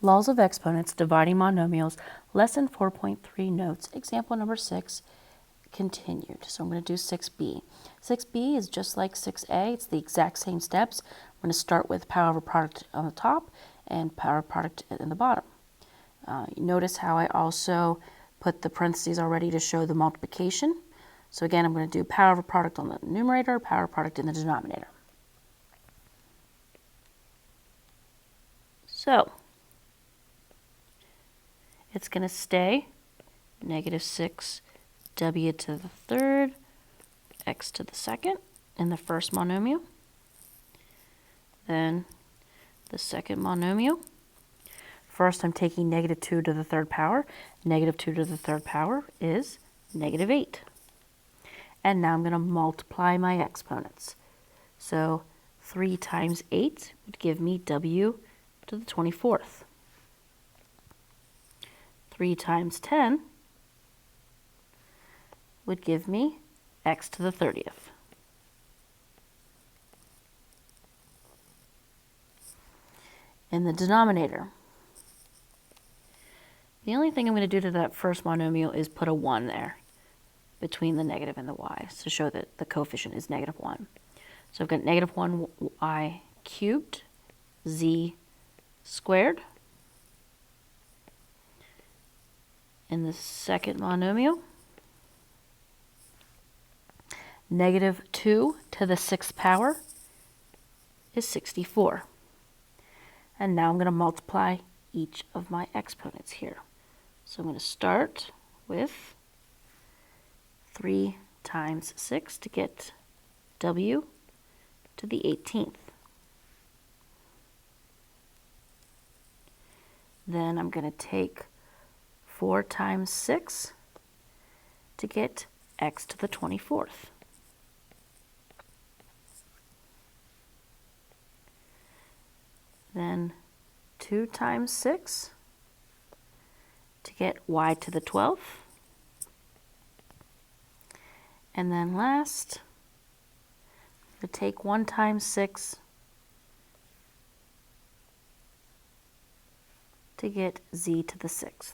Laws of exponents, dividing monomials, lesson 4.3 notes, example number 6, continued. So I'm going to do 6b. 6b is just like 6a. It's the exact same steps. I'm going to start with power of a product on the top and power of product in the bottom. Notice how I also put the parentheses already to show the multiplication. So again, I'm going to do power of a product on the numerator, power of product in the denominator. So it's going to stay negative 6w to the third, x to the second in the first monomial. Then the second monomial. First, I'm taking negative 2 to the third power. Negative 2 to the third power is negative 8. And now I'm going to multiply my exponents. So 3 times 8 would give me w to the 24th. 3 times 10 would give me x to the 30th. In the denominator, the only thing I'm going to do to that first monomial is put a 1 there between the negative and the y to show that the coefficient is negative 1. So I've got negative 1y cubed z squared. In the second monomial, negative 2 to the 6th power is 64. And now I'm going to multiply each of my exponents here. So I'm going to start with 3 times 6 to get w to the 18th. Then I'm going to take 4 times 6 to get x to the 24th. Then 2 times 6 to get y to the 12th. And then last, I'm going to take 1 times 6 to get z to the 6th.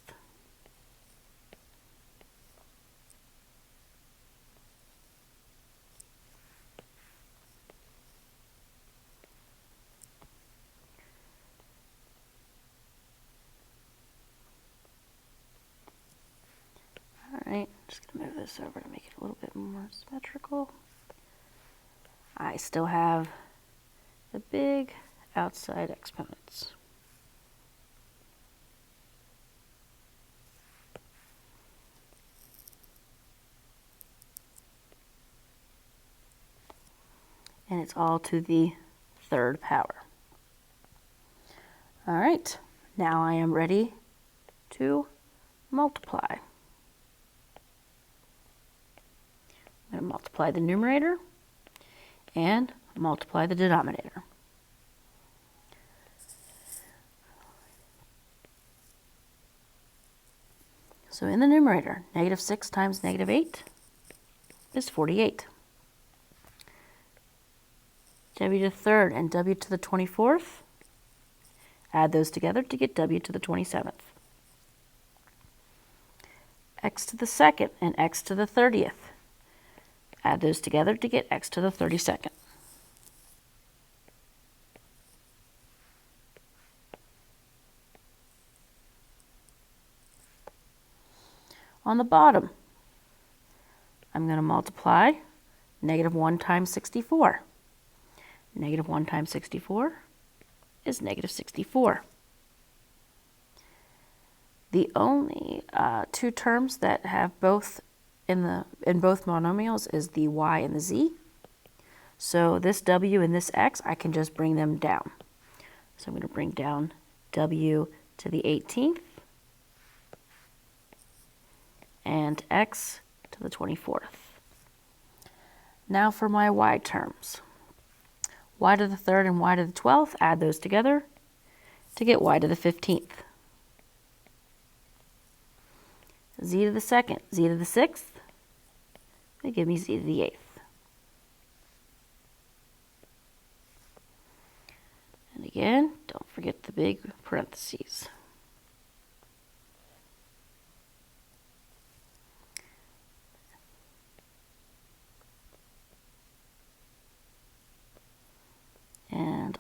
Alright, just going to move this over to make it a little bit more symmetrical. I still have the big outside exponents. And it's all to the third power. All right, now I am ready to multiply. I'm going to multiply the numerator and multiply the denominator. So in the numerator, negative 6 times negative 8 is 48. W to the third and w to the 24th, add those together to get w to the 27th. X to the second and x to the 30th, add those together to get x to the 32nd. On the bottom, I'm going to multiply negative 1 times 64. Negative 1 times 64 is negative 64. The only two terms that have both in both monomials is the y and the z. So this w and this x, I can just bring them down. So I'm going to bring down w to the 18th and x to the 24th. Now for my y terms. Y to the third and y to the 12th, add those together to get y to the 15th. Z to the second, z to the 6th, they give me z to the 8th. And again, don't forget the big parentheses.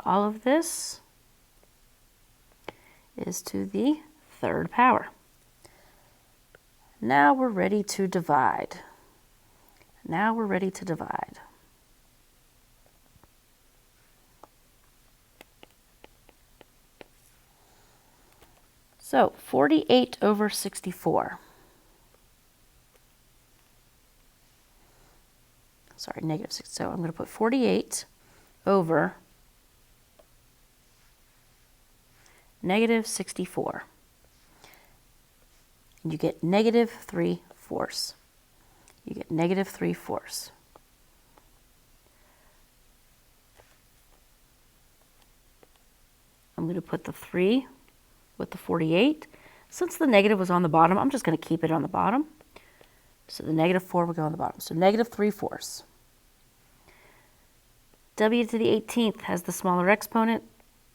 all of this is to the third power. Now we're ready to divide. Now we're ready to divide. So 48 over 64. Sorry, negative 6. So I'm going to put 48 over negative 64. And you get negative 3/4. You get negative 3/4. I'm going to put the 3 with the 48. Since the negative was on the bottom, I'm just going to keep it on the bottom. So the negative 4 will go on the bottom. So negative 3/4. W to the 18th has the smaller exponent.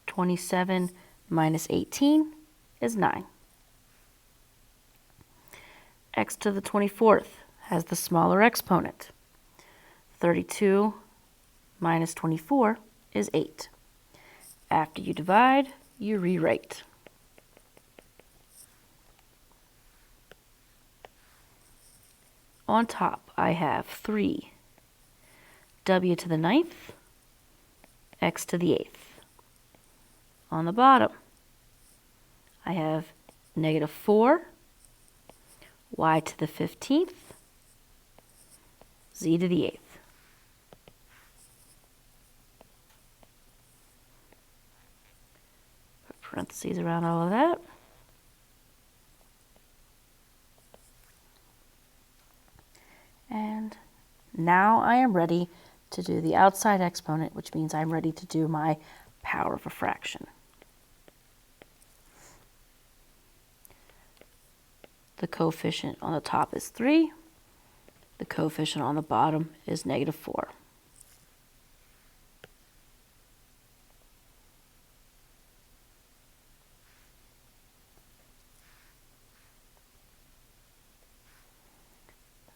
27 minus 18 is 9. X to the 24th has the smaller exponent. 32 minus 24 is 8. After you divide, you rewrite. On top, I have 3 w to the 9th, x to the 8th. On the bottom, I have negative 4, y to the 15th, z to the 8th. Put parentheses around all of that. And now I am ready to do the outside exponent, which means I'm ready to do my power of a fraction. The coefficient on the top is 3. The coefficient on the bottom is negative 4.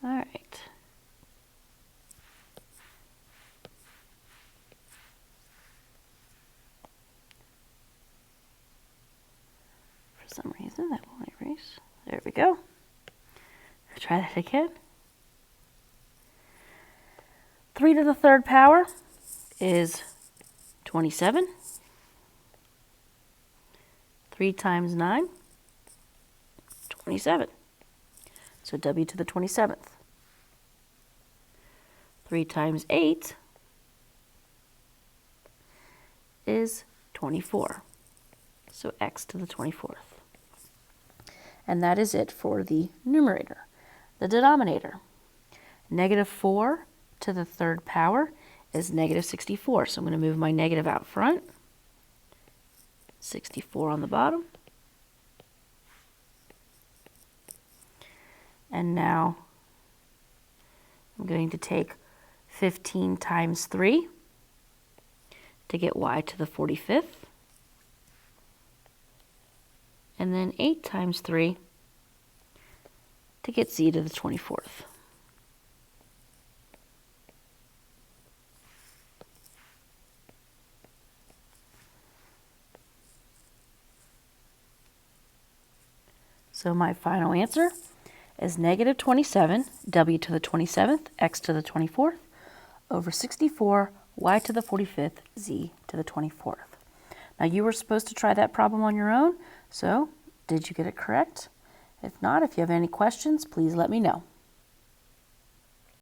All right. For some reason, that won't erase. There we go. Try that again. 3 to the 3rd power is 27. 3 times 9, 27. So w to the 27th. 3 times 8 is 24. So x to the 24th. And that is it for the numerator. The denominator, negative 4 to the 3rd power is negative 64. So I'm going to move my negative out front. 64 on the bottom. And now I'm going to take 15 times 3 to get y to the 45th. And then 8 times 3 to get z to the 24th. So my final answer is negative 27, w to the 27th, x to the 24th, over 64, y to the 45th, z to the 24th. Now you were supposed to try that problem on your own, so did you get it correct? If not, if you have any questions, please let me know.